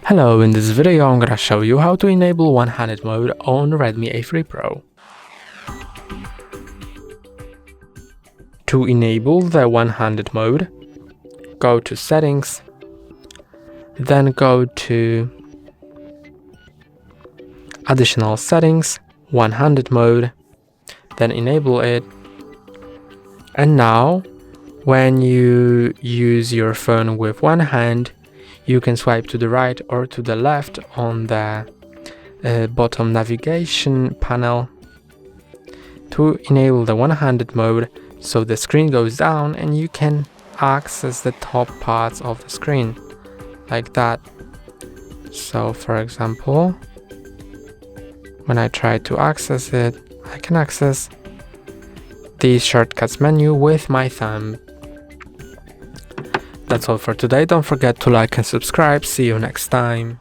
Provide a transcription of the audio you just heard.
Hello, in this video I'm gonna show you how to enable one-handed mode on Redmi A3 Pro. To enable the one-handed mode, go to Settings, then go to Additional Settings, one-handed mode, then enable it. And now, when you use your phone with one hand, you can swipe to the right or to the left on the bottom navigation panel to enable the one-handed mode, so the screen goes down and you can access the top parts of the screen like that. So for example, when I try to access it, I can access the shortcuts menu with my thumb. That's all for today. Don't forget to like and subscribe. See you next time.